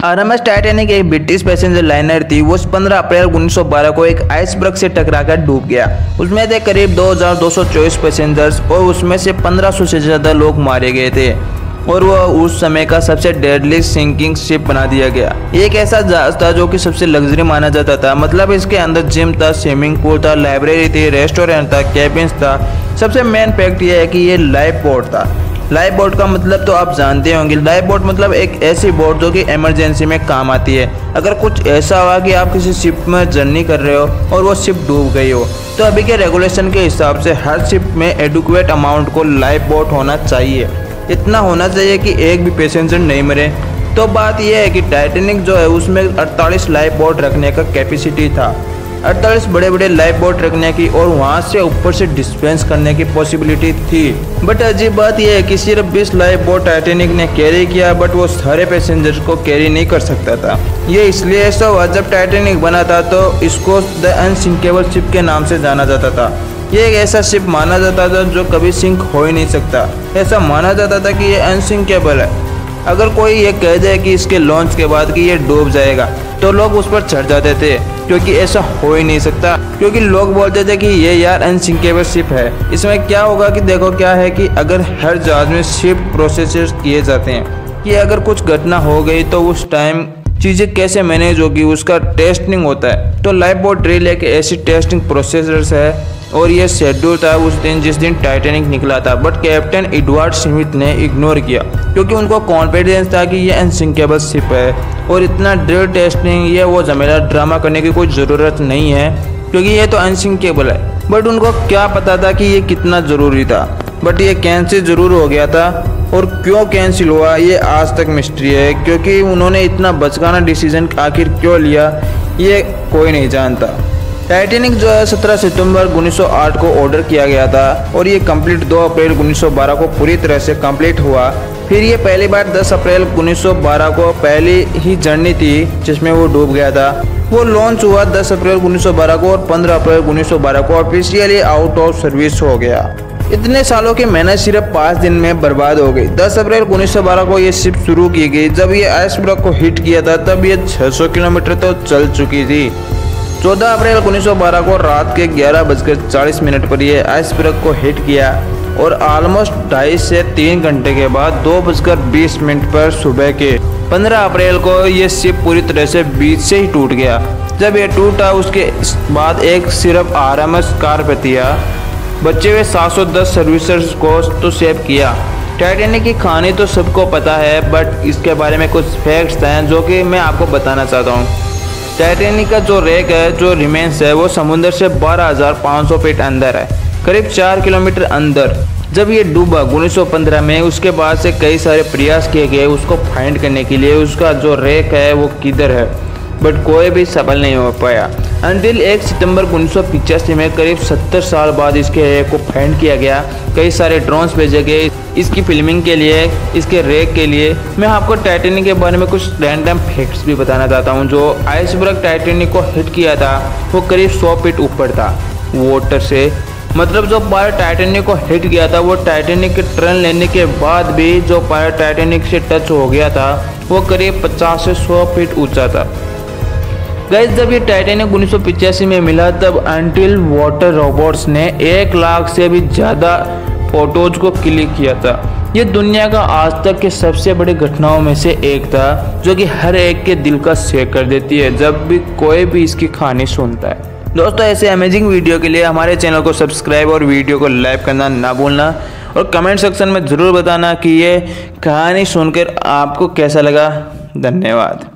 RMS Titanic एक British passenger liner थी। वो 15 अप्रैल 1912 को एक आइसबर्ग से टकराकर डूब गया। उसमें थे करीब 2224 पैसेंजर्स और उसमें से 1500 से ज़्यादा लोग मारे गए थे और वह उस समय का सबसे डेडली सिंकिंग शिप बना दिया गया। एक ऐसा जहाज था जो कि सबसे लग्जरी माना जाता था। मतलब इसके अंदर जिम था, स्विमिंग पूल था, लाइब्रेरी थी, रेस्टोरेंट था, कैबिन्स था। सबसे मेन फैक्ट यह है कि ये लाइफ बोट था। लाइफ बोट का मतलब तो आप जानते होंगे। लाइफ बोट मतलब एक ऐसी बोट जो कि इमरजेंसी में काम आती है। अगर कुछ ऐसा हुआ कि आप किसी शिप में जर्नी कर रहे हो और वो शिप डूब गई हो, तो अभी के रेगुलेशन के हिसाब से हर शिप में एडुक्वेट अमाउंट को लाइफ बोट होना चाहिए। इतना होना चाहिए कि एक भी पैसेंजर नहीं मरे। तो बात यह है कि टाइटैनिक जो है उसमें 48 लाइफ बोट रखने का कैपेसिटी था। 48 बड़े बड़े लाइफ बोट रखने की और वहां से ऊपर से डिस्पेंस करने की पॉसिबिलिटी थी। बट अजीब बात यह है कि सिर्फ 20 लाइफ बोट टाइटैनिक ने कैरी किया, बट वो सारे पैसेंजर्स को कैरी नहीं कर सकता था। ये इसलिए ऐसा हुआ, जब टाइटैनिक बना था तो इसको द अनसिंकेबल शिप के नाम से जाना जाता था। ये एक ऐसा शिप माना जाता था जो कभी सिंक हो ही नहीं सकता। ऐसा माना जाता था कि ये अनसिंकेबल है। अगर कोई ये कह दे कि इसके लॉन्च के बाद कि ये डूब जाएगा, तो लोग उस पर चढ़ जाते थे, क्योंकि ऐसा हो ही नहीं सकता। क्योंकि लोग बोलते थे कि ये यार अनसिंकेबल शिप है। इसमें क्या होगा कि देखो क्या है कि अगर हर जहाज में शिप प्रोसेसर्स किए जाते हैं कि अगर कुछ घटना हो गई तो उस टाइम चीज़ें कैसे मैनेज होगी, उसका टेस्टिंग होता है। तो लाइफ बोट ड्रिल एक ऐसी टेस्टिंग प्रोसेसर्स है और ये शेड्यूल था उस दिन जिस दिन टाइटैनिक निकला था। बट कैप्टन एडवर्ड स्मिथ ने इग्नोर किया, क्योंकि उनको कॉन्फिडेंस था कि ये अनसिंकेबल शिप है और इतना ड्रिल टेस्टिंग ये वो झमेला ड्रामा करने की कोई ज़रूरत नहीं है, क्योंकि ये तो अनसिंकेबल है। बट उनको क्या पता था कि ये कितना ज़रूरी था। बट ये कैंसिल ज़रूर हो गया था, और क्यों कैंसिल हुआ ये आज तक मिस्ट्री है। क्योंकि उन्होंने इतना बचकाना डिसीजन आखिर क्यों लिया ये कोई नहीं जानता। टाइटैनिक जो है 17 सितंबर 1908 को ऑर्डर किया गया था और ये कंप्लीट 2 अप्रैल 1912 को पूरी तरह से कंप्लीट हुआ। फिर ये पहली बार 10 अप्रैल 1912 को पहली ही जर्नी थी जिसमें वो डूब गया था। वो लॉन्च हुआ 10 अप्रैल 1912 को और 15 अप्रैल 1912 को ऑफिशियली आउट ऑफ सर्विस हो गया। इतने सालों की मेहनत सिर्फ 5 दिन में बर्बाद हो गई। 10 अप्रैल 1912 को ये शिप शुरू की गई। जब ये आइसबर्ग को हिट किया था तब ये 600 किलोमीटर तो चल चुकी थी। 14 अप्रैल 1912 को रात के 11:40 पर यह आइसबर्ग को हिट किया और ऑलमोस्ट 2.5 से 3 घंटे के बाद 2:20 पर सुबह के 15 अप्रैल को यह शिप पूरी तरह से बीच से ही टूट गया। जब यह टूटा उसके बाद एक सिर्फ आरएमएस कारपेथिया बचे हुए 710 सर्विसर्स को तो सेव किया। टाइटैनिक की कहानी तो सबको पता है, बट इसके बारे में कुछ फैक्ट्स हैं जो कि मैं आपको बताना चाहता हूँ। टाइटैनिक का जो रेक है, जो रिमेन्स है, वो समुद्र से 12,500 फीट अंदर है, करीब 4 किलोमीटर अंदर। जब ये डूबा 1915 में, उसके बाद से कई सारे प्रयास किए गए उसको फाइंड करने के लिए, उसका जो रेक है वो किधर है, बट कोई भी सफल नहीं हो पाया। अंटिल 1 सितंबर 1985 में, करीब 70 साल बाद इसके रेक को फाइंड किया गया। कई सारे ड्रोन्स भेजे गए इसकी फिल्मिंग के लिए, इसके रेक के लिए। मैं आपको टाइटैनिक के बारे में कुछ रैंडम फैक्ट्स भी बताना चाहता हूँ। जो आइसबर्ग टाइटैनिक को हिट किया था वो करीब 100 फीट ऊपर था वाटर से। मतलब जो पायलट टाइटैनिक को हिट किया था वो टाइटैनिक के टर्न लेने के बाद भी जो पायलट टाइटैनिक से टच हो गया था वो करीब 50 से 100 फीट ऊँचा था। गाइस, जब ये टाइटैनिक 1985 में मिला तब अंटिल वाटर रोबोट्स ने 1 लाख से भी ज़्यादा फोटोज को क्लिक किया था। ये दुनिया का आज तक के सबसे बड़ी घटनाओं में से एक था, जो कि हर एक के दिल का शेक कर देती है जब भी कोई भी इसकी कहानी सुनता है। दोस्तों, ऐसे अमेजिंग वीडियो के लिए हमारे चैनल को सब्सक्राइब और वीडियो को लाइक करना ना भूलना, और कमेंट सेक्शन में ज़रूर बताना कि ये कहानी सुनकर आपको कैसा लगा। धन्यवाद।